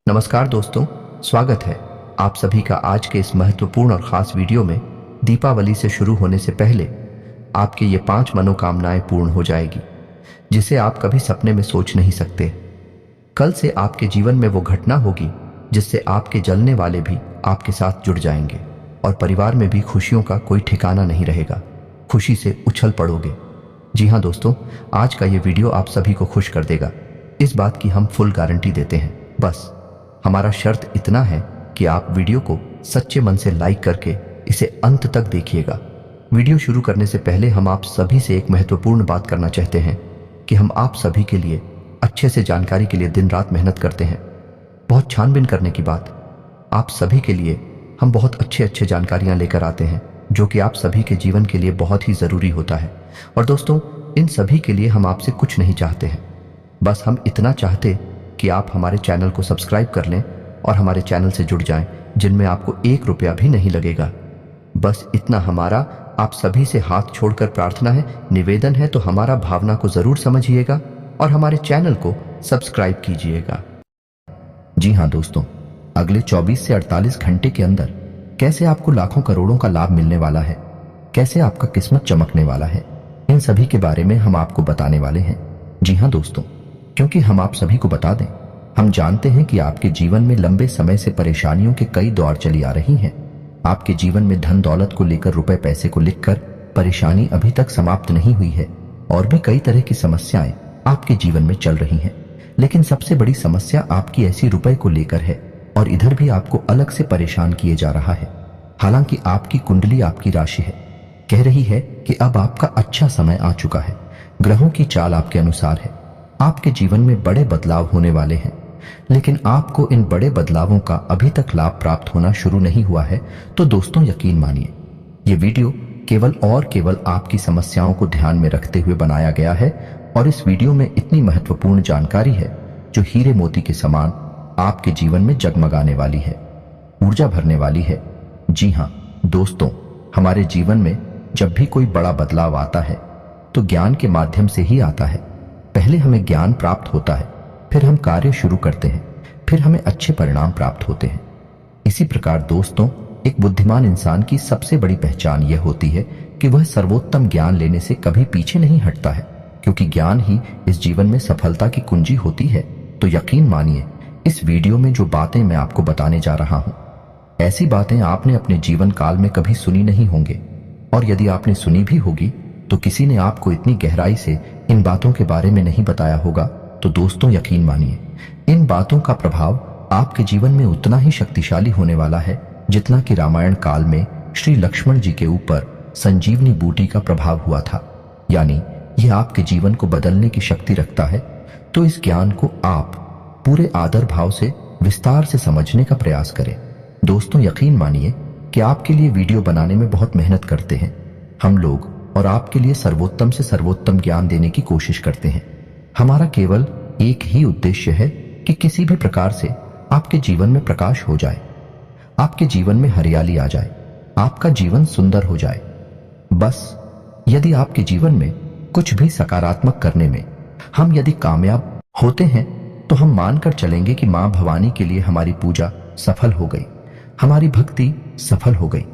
नमस्कार दोस्तों, स्वागत है आप सभी का आज के इस महत्वपूर्ण और खास वीडियो में। दीपावली से शुरू होने से पहले आपके ये 5 मनोकामनाएं पूर्ण हो जाएगी जिसे आप कभी सपने में सोच नहीं सकते। कल से आपके जीवन में वो घटना होगी जिससे आपके जलने वाले भी आपके साथ जुड़ जाएंगे और परिवार में भी खुशियों का कोई ठिकाना नहीं रहेगा। खुशी से उछल पड़ोगे। जी हाँ दोस्तों, आज का ये वीडियो आप सभी को खुश कर देगा। इस बात की हम फुल गारंटी देते हैं। बस हमारा शर्त इतना है कि आप वीडियो को सच्चे मन से लाइक करके इसे अंत तक देखिएगा। वीडियो शुरू करने से पहले हम आप सभी से एक महत्वपूर्ण बात करना चाहते हैं कि हम आप सभी के लिए अच्छे से जानकारी के लिए दिन रात मेहनत करते हैं। बहुत छानबीन करने की बात, आप सभी के लिए हम बहुत अच्छे जानकारियां लेकर आते हैं जो कि आप सभी के जीवन के लिए बहुत ही ज़रूरी होता है। और दोस्तों, इन सभी के लिए हम आपसे कुछ नहीं चाहते हैं, बस हम इतना चाहते कि आप हमारे चैनल को सब्सक्राइब कर लें और हमारे चैनल से जुड़ जाएं, जिनमें आपको 1 रुपया भी नहीं लगेगा। बस इतना हमारा आप सभी से हाथ छोड़कर प्रार्थना है, निवेदन है। तो हमारा भावना को जरूर समझिएगा और हमारे चैनल को सब्सक्राइब कीजिएगा। जी हाँ दोस्तों, अगले 24 से 48 घंटे के अंदर कैसे आपको लाखों करोड़ों का लाभ मिलने वाला है, कैसे आपका किस्मत चमकने वाला है, इन सभी के बारे में हम आपको बताने वाले हैं। जी हाँ दोस्तों, क्योंकि हम आप सभी को बता दें, हम जानते हैं कि आपके जीवन में लंबे समय से परेशानियों के कई दौर चली आ रही हैं। आपके जीवन में धन दौलत को लेकर, रुपए पैसे को लेकर परेशानी अभी तक समाप्त नहीं हुई है और भी कई तरह की समस्याएं आपके जीवन में चल रही हैं। लेकिन सबसे बड़ी समस्या आपकी ऐसी रुपए को लेकर है और इधर भी आपको अलग से परेशान किए जा रहा है। हालांकि आपकी कुंडली, आपकी राशि है, कह रही है कि अब आपका अच्छा समय आ चुका है। ग्रहों की चाल आपके अनुसार है, आपके जीवन में बड़े बदलाव होने वाले हैं। लेकिन आपको इन बड़े बदलावों का अभी तक लाभ प्राप्त होना शुरू नहीं हुआ है। तो दोस्तों, यकीन मानिए, ये वीडियो केवल और केवल आपकी समस्याओं को ध्यान में रखते हुए बनाया गया है और इस वीडियो में इतनी महत्वपूर्ण जानकारी है जो हीरे मोती के समान आपके जीवन में जगमगाने वाली है, ऊर्जा भरने वाली है। जी हाँ दोस्तों, हमारे जीवन में जब भी कोई बड़ा बदलाव आता है तो ज्ञान के माध्यम से ही आता है। पहले हमें ज्ञान प्राप्त होता है, फिर हम कार्य शुरू करते हैं, फिर हमें अच्छे परिणाम प्राप्त होते हैं। इसी प्रकार दोस्तों, एक बुद्धिमान इंसान की सबसे बड़ी पहचान यह होती है कि वह सर्वोत्तम ज्ञान लेने से कभी पीछे नहीं हटता है, क्योंकि ज्ञान ही इस जीवन में सफलता की कुंजी होती है। तो यकीन मानिए, इस वीडियो में जो बातें मैं आपको बताने जा रहा हूं, ऐसी बातें आपने अपने जीवन काल में कभी सुनी नहीं होंगे, और यदि आपने सुनी भी होगी तो किसी ने आपको इतनी गहराई से इन बातों के बारे में नहीं बताया होगा। तो दोस्तों, यकीन मानिए, इन बातों का प्रभाव आपके जीवन में उतना ही शक्तिशाली होने वाला है जितना कि रामायण काल में श्री लक्ष्मण जी के ऊपर संजीवनी बूटी का प्रभाव हुआ था। यानी यह आपके जीवन को बदलने की शक्ति रखता है। तो इस ज्ञान को आप पूरे आदर भाव से विस्तार से समझने का प्रयास करें। दोस्तों, यकीन मानिए कि आपके लिए वीडियो बनाने में बहुत मेहनत करते हैं हम लोग, और आपके लिए सर्वोत्तम से सर्वोत्तम ज्ञान देने की कोशिश करते हैं। हमारा केवल एक ही उद्देश्य है कि किसी भी प्रकार से आपके जीवन में प्रकाश हो जाए, आपके जीवन में हरियाली आ जाए, आपका जीवन सुंदर हो जाए। बस यदि आपके जीवन में कुछ भी सकारात्मक करने में हम यदि कामयाब होते हैं तो हम मानकर चलेंगे कि मां भवानी के लिए हमारी पूजा सफल हो गई, हमारी भक्ति सफल हो गई।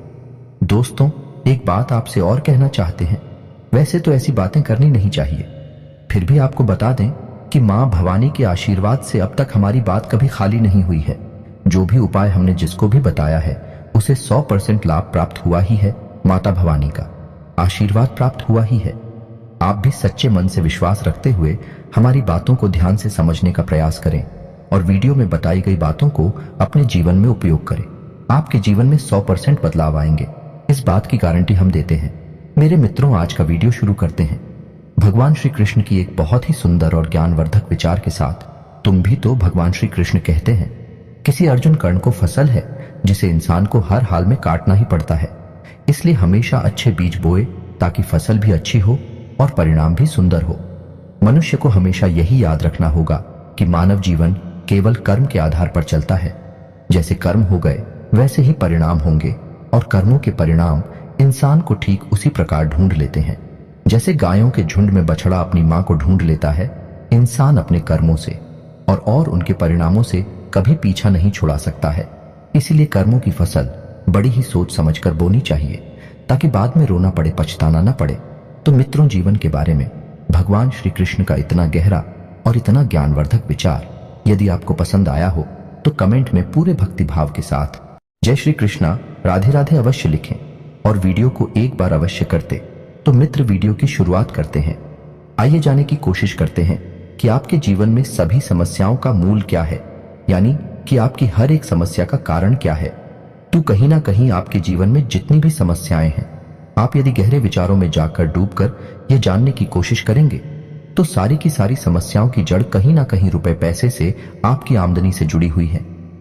दोस्तों, एक बात आपसे और कहना चाहते हैं। वैसे तो ऐसी बातें करनी नहीं चाहिए, फिर भी आपको बता दें कि मां भवानी के आशीर्वाद से अब तक हमारी बात कभी खाली नहीं हुई है। जो भी उपाय हमने जिसको भी बताया है उसे 100% लाभ प्राप्त हुआ ही है। माता भवानी का आशीर्वाद प्राप्त हुआ ही है। आप भी सच्चे मन से विश्वास रखते हुए हमारी बातों को ध्यान से समझने का प्रयास करें और वीडियो में बताई गई बातों को अपने जीवन में उपयोग करें। आपके जीवन में 100% बदलाव आएंगे, इस बात की गारंटी हम देते हैं। मेरे मित्रों, आज का वीडियो शुरू करते हैं भगवान श्री कृष्ण की एक बहुत ही सुंदर और ज्ञानवर्धक विचार के साथ। तुम भी तो भगवान श्री कृष्ण कहते हैं, किसी अर्जुन कर्ण को फसल है जिसे इंसान को हर हाल में काटना ही पड़ता है। इसलिए हमेशा अच्छे बीज बोए ताकि फसल भी अच्छी हो और परिणाम भी सुंदर हो। मनुष्य को हमेशा यही याद रखना होगा कि मानव जीवन केवल कर्म के आधार पर चलता है। जैसे कर्म हो गए वैसे ही परिणाम होंगे, और कर्मों के परिणाम इंसान को ठीक उसी प्रकार ढूंढ लेते हैं। जैसे गायों के झुंड में बछड़ा अपनी मां को ढूंढ लेता है, इंसान अपने कर्मों से और उनके परिणामों से कभी पीछा नहीं छुड़ा सकता है। इसीलिए कर्मों की फसल बड़ी ही सोच समझकर बोनी चाहिए, ताकि बाद में रोना पड़े, पछताना न पड़े। तो मित्रों, जीवन के बारे में भगवान श्री कृष्ण का इतना गहरा और इतना ज्ञानवर्धक विचार यदि आपको पसंद आया हो तो कमेंट में पूरे भक्ति भाव के साथ जय श्री कृष्णा, राधे राधे अवश्य लिखें और वीडियो को एक बार अवश्य करते। तो मित्र, वीडियो की शुरुआत करते हैं। आइए जाने की कोशिश करते हैं कि आपके जीवन में सभी समस्याओं का मूल क्या है, यानी कि आपकी हर एक समस्या का कारण क्या है। तो कहीं ना कहीं आपके जीवन में जितनी भी समस्याएं हैं, आप यदि गहरे विचारों में जाकर डूबकर यह जानने की कोशिश करेंगे तो सारी की सारी समस्याओं की जड़ कहीं ना कहीं रुपए पैसे से, आपकी आमदनी से जुड़ी हुई है।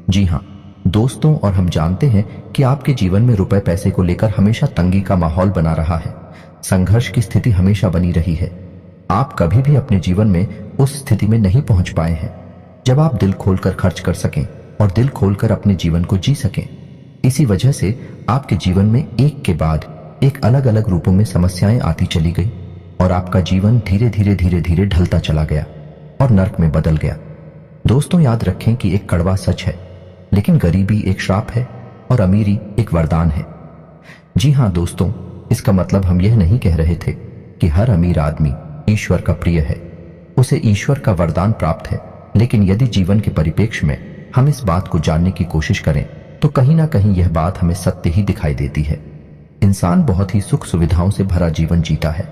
जी हाँ दोस्तों, और हम जानते हैं कि आपके जीवन में रुपए पैसे को लेकर हमेशा तंगी का माहौल बना रहा है, संघर्ष की स्थिति हमेशा बनी रही है। आप कभी भी अपने जीवन में उस स्थिति में नहीं पहुंच पाए हैं जब आप दिल खोलकर खर्च कर सकें और दिल खोलकर अपने जीवन को जी सकें। इसी वजह से आपके जीवन में एक के बाद एक अलग अलग रूपों में समस्याएं आती चली गई और आपका जीवन धीरे धीरे ढलता चला गया और नर्क में बदल गया। दोस्तों, याद रखें कि एक कड़वा सच है, लेकिन गरीबी एक श्राप है और अमीरी एक वरदान है। जी हाँ दोस्तों, इसका मतलब हम यह नहीं कह रहे थे कि हर अमीर आदमी ईश्वर का प्रिय है, उसे ईश्वर का वरदान प्राप्त है। लेकिन यदि जीवन के परिप्रेक्ष्य में हम इस बात को जानने की कोशिश करें तो कहीं ना कहीं यह बात हमें सत्य ही दिखाई देती है। इंसान बहुत ही सुख सुविधाओं से भरा जीवन जीता है।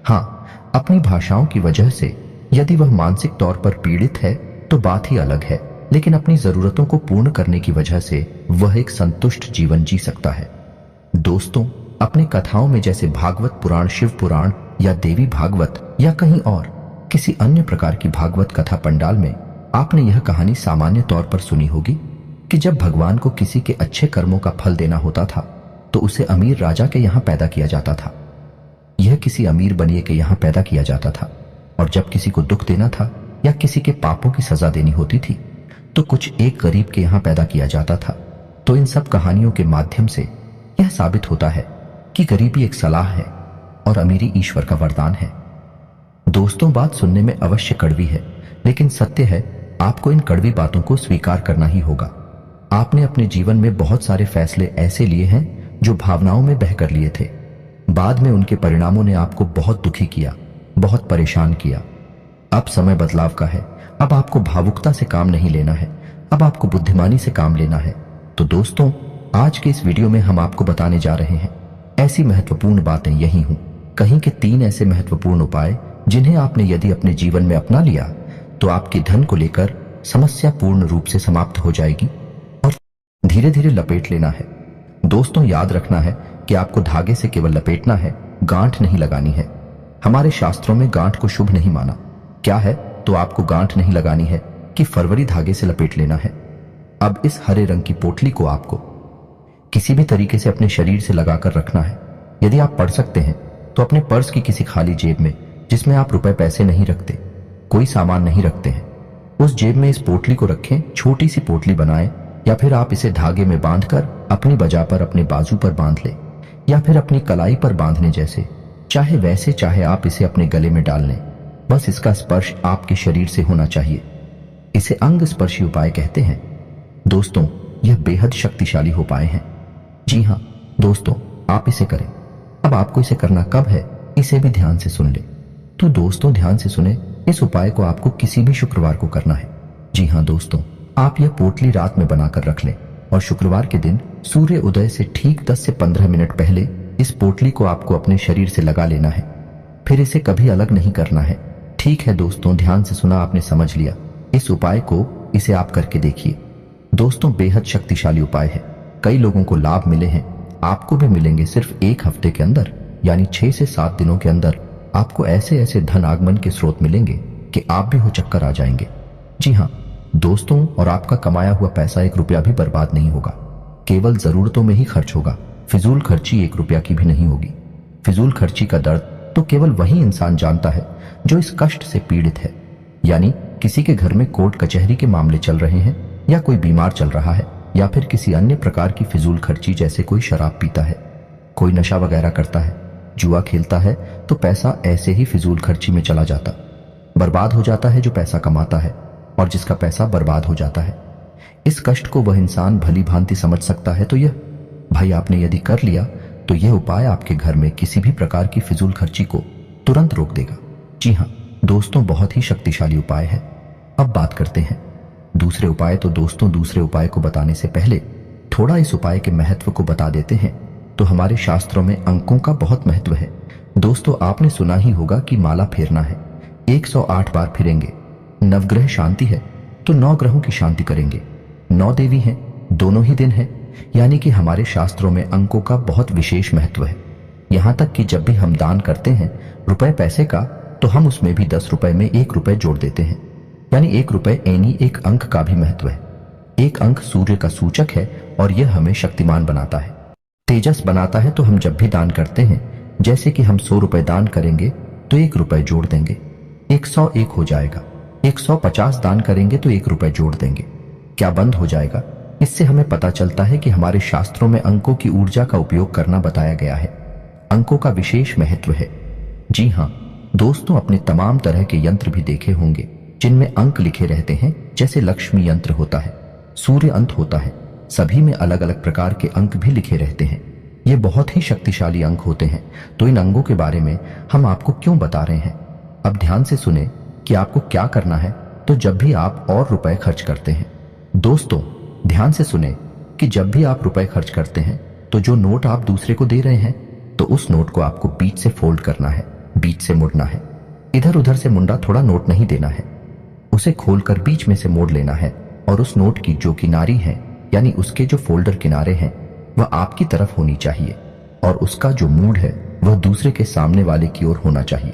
हाँ, अपनी भाषाओं की वजह से यदि वह मानसिक तौर पर पीड़ित है तो बात ही अलग है, लेकिन अपनी जरूरतों को पूर्ण करने की वजह से वह एक संतुष्ट जीवन जी सकता है। दोस्तों, अपनी कथाओं में जैसे भागवत पुराण, शिव पुराण या देवी भागवत या कहीं और किसी अन्य प्रकार की भागवत कथा पंडाल में आपने यह कहानी सामान्य तौर पर सुनी होगी कि जब भगवान को किसी के अच्छे कर्मों का फल देना होता था तो उसे अमीर राजा के यहाँ पैदा किया जाता था। यह किसी अमीर बनिए के यहाँ पैदा किया जाता था। और जब किसी को दुख देना था या किसी के पापों की सजा देनी होती थी तो कुछ एक गरीब के यहाँ पैदा किया जाता था। तो इन सब कहानियों के माध्यम से यह साबित होता है कि गरीबी एक सलाह है और अमीरी ईश्वर का वरदान है। दोस्तों, बात सुनने में अवश्य कड़वी है, लेकिन सत्य है, आपको इन कड़वी बातों को स्वीकार करना ही होगा। आपने अपने जीवन में बहुत सारे फैसले ऐसे लिए हैं जो भावनाओं में बहकर लिए थे। बाद में उनके परिणामों ने आपको बहुत दुखी किया, बहुत परेशान किया। अब समय बदलाव का है। अब आपको भावुकता से काम नहीं लेना है, अब आपको बुद्धिमानी से काम लेना है। तो दोस्तों, आज के इस वीडियो में हम आपको बताने जा रहे हैं ऐसी महत्वपूर्ण बातें, यही हूं कहीं के 3 ऐसे महत्वपूर्ण उपाय जिन्हें आपने यदि अपने जीवन में अपना लिया तो आपके धन को लेकर समस्या पूर्ण रूप से समाप्त हो जाएगी और धीरे धीरे लपेट लेना है। दोस्तों, याद रखना है कि आपको धागे से केवल लपेटना है, गांठ नहीं लगानी है। हमारे शास्त्रों में गांठ को शुभ नहीं माना। क्या है? तो आपको गांठ नहीं लगानी है कि फरवरी धागे से लपेट लेना है। अब इस हरे रंग की पोटली को आपको किसी भी तरीके से अपने शरीर से लगाकर रखना है। यदि आप पढ़ सकते हैं तो अपने पर्स की किसी खाली जेब में, जिसमें आप रुपए पैसे नहीं रखते, कोई सामान नहीं रखते हैं, उस जेब में इस पोटली को रखें। छोटी सी पोटली बनाएं या फिर आप इसे धागे में बांधकर अपनी बजा पर अपने बाजू पर बांध ले या फिर अपनी कलाई पर बांधने जैसे, चाहे वैसे, चाहे आप इसे अपने गले में डाल लें। बस इसका स्पर्श आपके शरीर से होना चाहिए। इसे अंग स्पर्शी उपाय कहते हैं। दोस्तों, यह बेहद शक्तिशाली उपाय है। जी हाँ दोस्तों, आप इसे करें। अब आपको इसे करना कब है, इसे भी ध्यान से सुन ले। तो दोस्तों, ध्यान से सुने, इस उपाय को आपको किसी भी शुक्रवार को करना है। जी हाँ दोस्तों, आप यह पोटली रात में बनाकर रख लें और शुक्रवार के दिन सूर्य उदय से ठीक 10 से 15 मिनट पहले इस पोटली को आपको अपने शरीर से लगा लेना है। फिर इसे कभी अलग नहीं करना है। ठीक है दोस्तों, ध्यान से सुना, आपने समझ लिया। इस उपाय को इसे आप करके देखिए। दोस्तों, बेहद शक्तिशाली उपाय है। कई लोगों को लाभ मिले हैं, आपको भी मिलेंगे। सिर्फ 1 हफ्ते के अंदर, यानी 6 से 7 दिनों के अंदर आपको ऐसे ऐसे धन आगमन के स्रोत मिलेंगे कि आप भी हो चक्कर आ जाएंगे। जी हाँ दोस्तों, और आपका कमाया हुआ पैसा 1 रुपया भी बर्बाद नहीं होगा, केवल जरूरतों में ही खर्च होगा। फिजूल खर्ची 1 रुपया की भी नहीं होगी। फिजूल खर्ची का दर्द तो केवल वही इंसान जानता है जो इस कष्ट से पीड़ित है। यानी किसी के घर में कोर्ट कचहरी के मामले चल रहे हैं, या कोई बीमार चल रहा है, या फिर किसी अन्य प्रकार की फिजूल खर्ची, जैसे कोई शराब पीता है, कोई नशा वगैरह करता है, जुआ खेलता है, तो पैसा ऐसे ही फिजूल खर्ची में चला जाता, बर्बाद हो जाता है। जो पैसा कमाता है और जिसका पैसा बर्बाद हो जाता है, इस कष्ट को वह इंसान भली भांति समझ सकता है तो यह भाई आपने यदि कर लिया तो यह उपाय आपके घर में किसी भी प्रकार की फिजूल खर्ची को तुरंत रोक देगा। जी हाँ दोस्तों, बहुत ही शक्तिशाली उपाय है। अब बात करते हैं दूसरे उपाय। तो दोस्तों, दूसरे उपाय को बताने से पहले थोड़ा इस उपाय के महत्व को बता देते हैं। तो हमारे शास्त्रों में अंकों का बहुत महत्व है। दोस्तों, आपने सुना ही होगा कि माला फेरना है, 108 बार फिरेंगे। नवग्रह शांति है तो 9 ग्रहों की शांति करेंगे। 9 देवी हैं, दोनों ही दिन है, यानी कि हमारे शास्त्रों में अंकों का बहुत विशेष महत्व है। यहां तक कि जब भी हम दान करते हैं रुपए पैसे का, तो हम उसमें भी 10 रुपए में 1 रुपए जोड़ देते हैं, यानी 1 रुपए यानी एक अंक का भी महत्व है। एक अंक सूर्य का सूचक है और यह हमें शक्तिमान बनाता है, तेजस बनाता है। तो हम जब भी दान करते हैं, जैसे कि हम 100 रुपए दान करेंगे तो 1 रुपए जोड़ देंगे, 101 हो जाएगा। 150 दान करेंगे तो 1 रुपए जोड़ देंगे, क्या बंद हो जाएगा। इससे हमें पता चलता है कि हमारे शास्त्रों में अंकों की ऊर्जा का उपयोग करना बताया गया है। अंकों का विशेष महत्व है। जी हाँ दोस्तों, अपने तमाम तरह के यंत्र भी देखे होंगे जिनमें अंक लिखे रहते हैं, जैसे लक्ष्मी यंत्र होता है, सूर्य अंत होता है, सभी में अलग अलग प्रकार के अंक भी लिखे रहते हैं। ये बहुत ही शक्तिशाली अंक होते हैं। तो इन अंगों के बारे में हम आपको क्यों बता रहे हैं, अब ध्यान से सुने कि आपको क्या करना है। तो जब भी आप और रुपए खर्च करते हैं, दोस्तों ध्यान से सुने कि जब भी आप रुपए खर्च करते हैं तो जो नोट आप दूसरे को दे रहे हैं, तो उस नोट को आपको बीच से फोल्ड करना है, बीच से मुड़ना है। इधर उधर से मुंडा थोड़ा नोट नहीं देना है, उसे खोलकर बीच में से मोड़ लेना है। और उस नोट की जो किनारी है, यानी उसके जो फोल्डर किनारे हैं, वह आपकी तरफ होनी चाहिए और उसका जो मूड है वह दूसरे के सामने वाले की ओर होना चाहिए।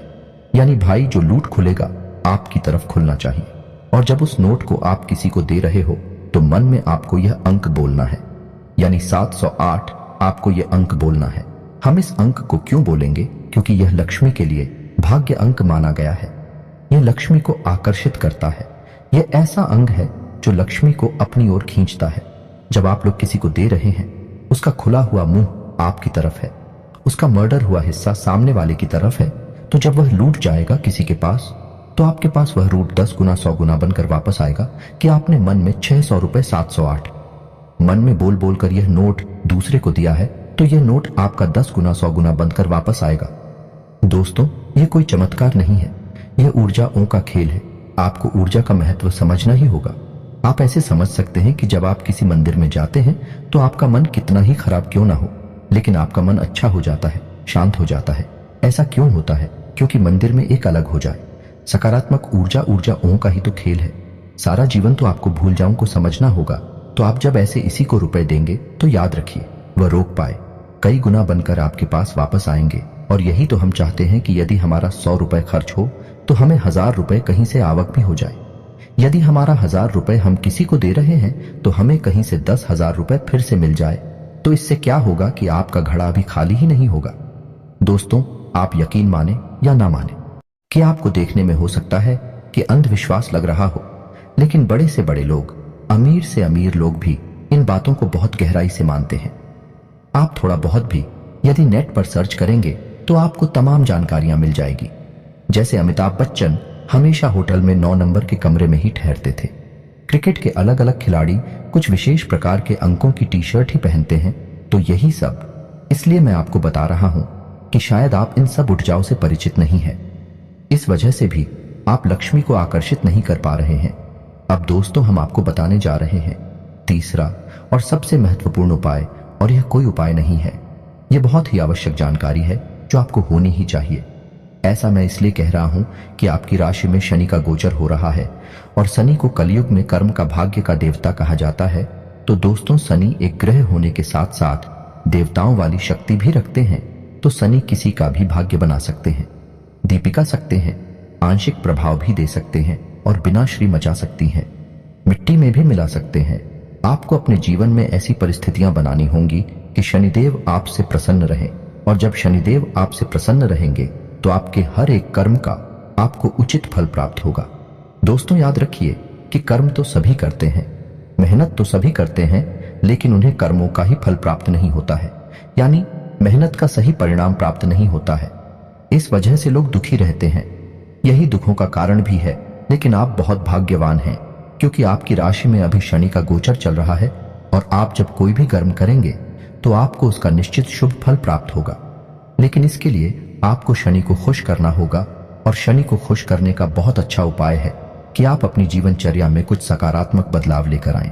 यानी भाई जो लूट खुलेगा आपकी तरफ खुलना चाहिए। और जब उस नोट को आप किसी को दे रहे हो तो मन में आपको यह अंक बोलना है, यानी 708 आपको यह अंक बोलना है। हम इस अंक को क्यों बोलेंगे, क्योंकि यह लक्ष्मी के लिए भाग्य अंक माना गया है। यह लक्ष्मी को आकर्षित करता है। यह ऐसा अंग है जो लक्ष्मी को अपनी ओर खींचता है। जब आप लोग किसी को दे रहे हैं, उसका खुला हुआ मुंह आपकी तरफ है, उसका मर्डर हुआ हिस्सा सामने वाले की तरफ है। तो जब वह लूट जाएगा किसी के पास, तो आपके पास वह लूट 10 गुना 100 गुना बनकर वापस आएगा कि आपने मन में 600 रुपए 708 मन में बोल बोल कर यह नोट दूसरे को दिया है, तो यह नोट आपका 10 गुना 100 गुना बनकर वापस आएगा। दोस्तों, यह कोई चमत्कार नहीं है, यह ऊर्जाओं का खेल है। आपको ऊर्जा का महत्व समझना ही होगा। आप ऐसे समझ सकते हैं कि जब आप किसी मंदिर में जाते हैं तो आपका मन कितना ही खराब क्यों ना हो, लेकिन आपका मन अच्छा हो जाता है, शांत हो जाता है। ऐसा क्यों होता है? क्योंकि मंदिर में एक अलग हो जाए। सकारात्मक ऊर्जाओं का ही तो खेल है। सारा जीवन तो आपको भूल जाऊं को समझना होगा। तो आप जब ऐसे इसी को रुपए देंगे तो याद रखिए वह रोक पाए, कई गुना बनकर आपके पास वापस आएंगे। और यही तो हम चाहते हैं कि यदि हमारा 100 रुपए खर्च हो तो हमें 1000 रुपए कहीं से आवक भी हो जाए। यदि हमारा 1000 रुपए हम किसी को दे रहे हैं तो हमें कहीं से 10,000 रुपए फिर से मिल जाए। तो इससे क्या होगा कि आपका घड़ा अभी खाली ही नहीं होगा। दोस्तों, आप यकीन माने या ना माने कि आपको देखने में हो सकता है कि अंधविश्वास लग रहा हो, लेकिन बड़े से बड़े लोग, अमीर से अमीर लोग भी इन बातों को बहुत गहराई से मानते हैं। आप थोड़ा बहुत भी यदि नेट पर सर्च करेंगे तो आपको तमाम जानकारियां मिल जाएगी। जैसे अमिताभ बच्चन हमेशा होटल में 9 नंबर के कमरे में ही ठहरते थे। क्रिकेट के अलग अलग खिलाड़ी कुछ विशेष प्रकार के अंकों की टी शर्ट ही पहनते हैं। तो यही सब इसलिए मैं आपको बता रहा हूं कि शायद आप इन सब ऊर्जाओं से परिचित नहीं हैं। इस वजह से भी आप लक्ष्मी को आकर्षित नहीं कर पा रहे हैं। अब दोस्तों, हम आपको बताने जा रहे हैं तीसरा और सबसे महत्वपूर्ण उपाय। और यह कोई उपाय नहीं है, यह बहुत ही आवश्यक जानकारी है जो आपको होनी ही चाहिए। ऐसा मैं इसलिए कह रहा हूं कि आपकी राशि में शनि का गोचर हो रहा है और शनि को कलयुग में कर्म का भाग्य का देवता कहा जाता है। तो दोस्तों, शनि एक ग्रह होने के साथ साथ देवताओं वाली शक्ति भी रखते हैं। तो शनि किसी का भी भाग्य बना सकते हैं, दीपिका सकते हैं, आंशिक प्रभाव भी दे सकते हैं और बिना श्री मचा सकती हैं, मिट्टी में भी मिला सकते हैं। आपको अपने जीवन में ऐसी परिस्थितियां बनानी होंगी कि शनिदेव आपसे प्रसन्न रहें। और जब शनिदेव आपसे प्रसन्न रहेंगे तो आपके हर एक कर्म का आपको उचित फल प्राप्त होगा। दोस्तों, याद रखिए कि कर्म तो सभी करते हैं, मेहनत तो सभी करते हैं, लेकिन उन्हें कर्मों का ही फल प्राप्त नहीं होता है, यानी मेहनत का सही परिणाम प्राप्त नहीं होता है। इस वजह से लोग दुखी रहते हैं। यही दुखों का कारण भी है। लेकिन आप बहुत भाग्यवान हैं क्योंकि आपकी राशि में अभी शनि का गोचर चल रहा है और आप जब कोई भी कर्म करेंगे तो आपको उसका निश्चित शुभ फल प्राप्त होगा। लेकिन इसके लिए आपको शनि को खुश करना होगा और शनि को खुश करने का बहुत अच्छा उपाय है कि आप अपनी जीवनचर्या में कुछ सकारात्मक बदलाव लेकर आएं।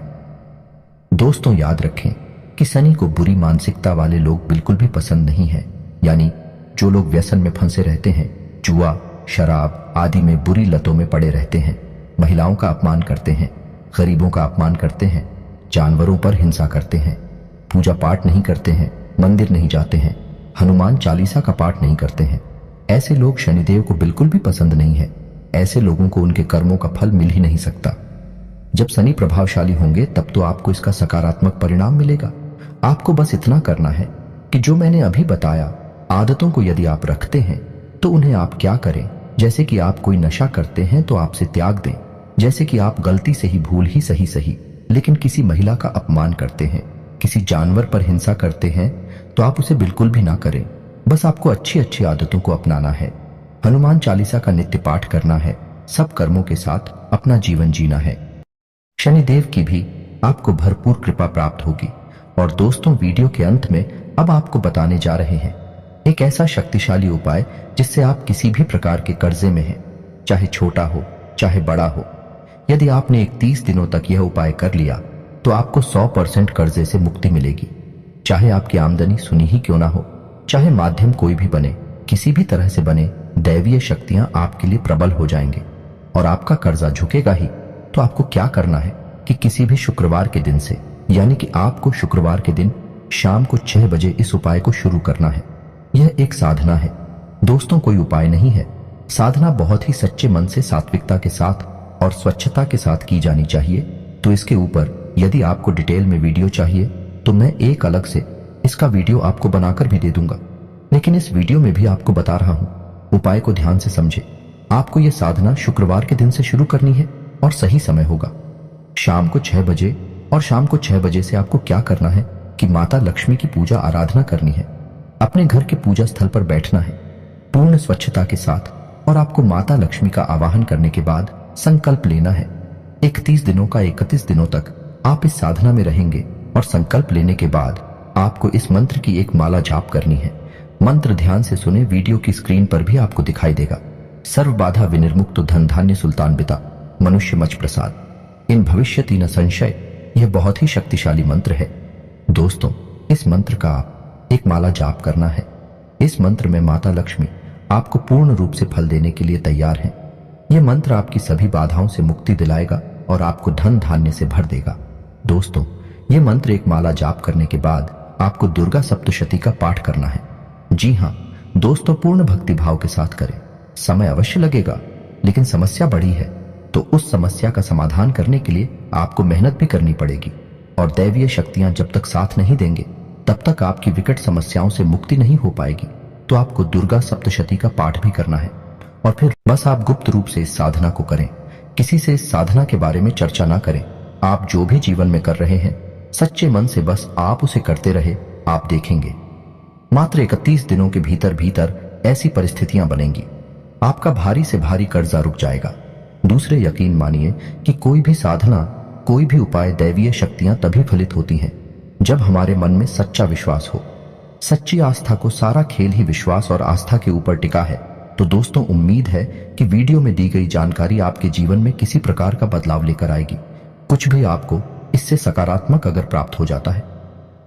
दोस्तों, याद रखें कि शनि को बुरी मानसिकता वाले लोग बिल्कुल भी पसंद नहीं है। यानी जो लोग व्यसन में फंसे रहते हैं, जुआ, शराब आदि में बुरी लतों में पड़े रहते हैं, महिलाओं का अपमान करते हैं, गरीबों का अपमान करते हैं, जानवरों पर हिंसा करते हैं, पूजा पाठ नहीं करते हैं, मंदिर नहीं जाते हैं, हनुमान चालीसा का पाठ नहीं करते हैं, ऐसे लोग शनिदेव को बिल्कुल भी पसंद नहीं है। ऐसे लोगों को उनके कर्मों का फल मिल ही नहीं सकता। जब शनि प्रभावशाली होंगे तब तो आपको इसका सकारात्मक परिणाम मिलेगा। आपको बस इतना करना है कि जो मैंने अभी बताया आदतों को यदि आप रखते हैं तो उन्हें आप क्या करें। जैसे कि आप कोई नशा करते हैं तो आपसे त्याग दें। जैसे कि आप गलती से ही भूल ही सही लेकिन किसी महिला का अपमान करते हैं, किसी जानवर पर हिंसा करते हैं तो आप उसे बिल्कुल भी ना करें। बस आपको अच्छी अच्छी आदतों को अपनाना है, हनुमान चालीसा का नित्य पाठ करना है, सब कर्मों के साथ अपना जीवन जीना है। शनिदेव की भी आपको भरपूर कृपा प्राप्त होगी। और दोस्तों, वीडियो के अंत में अब आपको बताने जा रहे हैं एक ऐसा शक्तिशाली उपाय जिससे आप किसी भी प्रकार के कर्जे में हैं, चाहे छोटा हो चाहे बड़ा हो। यदि आपने 31 दिनों तक यह उपाय कर लिया तो आपको 100% कर्जे से मुक्ति मिलेगी। चाहे आपकी आमदनी सुनी ही क्यों ना हो, चाहे माध्यम कोई भी बने, किसी भी तरह से बने, दैवीय शक्तियां आपके लिए प्रबल हो जाएंगे और आपका कर्जा झुकेगा ही। तो आपको क्या करना है कि किसी भी शुक्रवार के दिन से, यानी कि आपको शुक्रवार के दिन शाम को 6 बजे इस उपाय को शुरू करना है। यह एक साधना है दोस्तों, कोई उपाय नहीं है। साधना बहुत ही सच्चे मन से, सात्विकता के साथ और स्वच्छता के साथ की जानी चाहिए। तो इसके ऊपर यदि आपको डिटेल में वीडियो चाहिए तो मैं एक अलग से इसका वीडियो आपको बनाकर भी दे दूंगा। लेकिन इस वीडियो में भी आपको बता रहा हूं, उपाय को ध्यान से समझे। आपको यह साधना शुक्रवार के दिन से शुरू करनी है और सही समय होगा शाम को 6 बजे। और शाम को 6 बजे से आपको क्या करना है कि माता लक्ष्मी की पूजा आराधना करनी है। अपने घर के पूजा स्थल पर बैठना है पूर्ण स्वच्छता के साथ और आपको माता लक्ष्मी का आवाहन करने के बाद संकल्प लेना है। 31 दिनों का 31 दिनों तक आप इस साधना में रहेंगे और संकल्प लेने के बाद आपको इस मंत्र की एक माला जाप करनी है। मंत्र ध्यान से सुने, वीडियो की स्क्रीन पर भी आपको दिखाई देगा। सर्व बाधा विनिर्मुक्त धन धान्य सुल्तान बिता मनुष्य मच प्रसाद इन भविष्यति न संशय। यह बहुत ही शक्तिशाली मंत्र है दोस्तों। इस मंत्र का आप एक माला जाप करना है। इस मंत्र में माता लक्ष्मी आपको पूर्ण रूप से फल देने के लिए तैयार हैं। यह मंत्र आपकी सभी बाधाओं से मुक्ति दिलाएगा और आपको धन धान्य से भर देगा। दोस्तों, यह मंत्र एक माला जाप करने के बाद आपको दुर्गा सप्तशती का पाठ करना है। जी हाँ दोस्तों, पूर्ण भक्ति भाव के साथ करें। समय अवश्य लगेगा, लेकिन समस्या बड़ी है तो उस समस्या का समाधान करने के लिए आपको मेहनत भी करनी पड़ेगी। और दैवीय शक्तियां जब तक साथ नहीं देंगे तब तक आपकी विकट समस्याओं से मुक्ति नहीं हो पाएगी। तो आपको दुर्गा सप्तशती का पाठ भी करना है और फिर बस आप गुप्त रूप से इस साधना को करें। किसी से इस साधना के बारे में चर्चा ना करें। आप जो भी जीवन में कर रहे हैं सच्चे मन से बस आप उसे करते रहे। आप देखेंगे मात्र 31 दिनों के भीतर भीतर ऐसी परिस्थितियां बनेंगी, आपका भारी से भारी कर्जा रुक जाएगा। दूसरे, यकीन मानिए कि कोई भी साधना, कोई भी उपाय, दैवीय शक्तियां तभी फलित होती हैं जब हमारे मन में सच्चा विश्वास हो। सच्ची आस्था को सारा खेल ही विश्वास और आस्था के ऊपर टिका है। तो दोस्तों, उम्मीद है कि वीडियो में दी गई जानकारी आपके जीवन में किसी प्रकार का बदलाव लेकर आएगी। कुछ भी आपको इससे सकारात्मक अगर प्राप्त हो जाता है,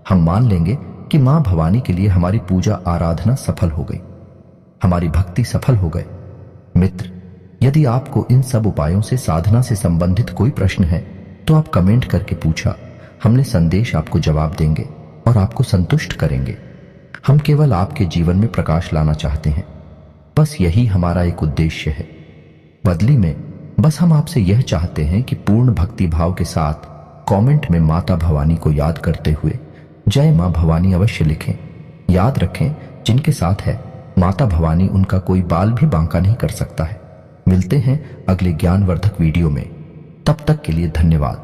हम मान लेंगे कि मां भवानी के लिए हमारी पूजा आराधना सफल हो गई, हमारी भक्ति सफल हो गए। मित्र, यदि आपको इन सब उपायों से, साधना से संबंधित कोई प्रश्न है तो आप कमेंट करके पूछा। हमने संदेश आपको जवाब देंगे और आपको संतुष्ट करेंगे। हम केवल आपके जीवन में प्रकाश लाना चाहते हैं, बस यही हमारा एक उद्देश्य है। बदली में बस हम आपसे यह चाहते हैं कि पूर्ण भक्ति भाव के साथ कमेंट में माता भवानी को याद करते हुए जय मां भवानी अवश्य लिखें। याद रखें, जिनके साथ है माता भवानी, उनका कोई बाल भी बांका नहीं कर सकता है। मिलते हैं अगले ज्ञानवर्धक वीडियो में, तब तक के लिए धन्यवाद।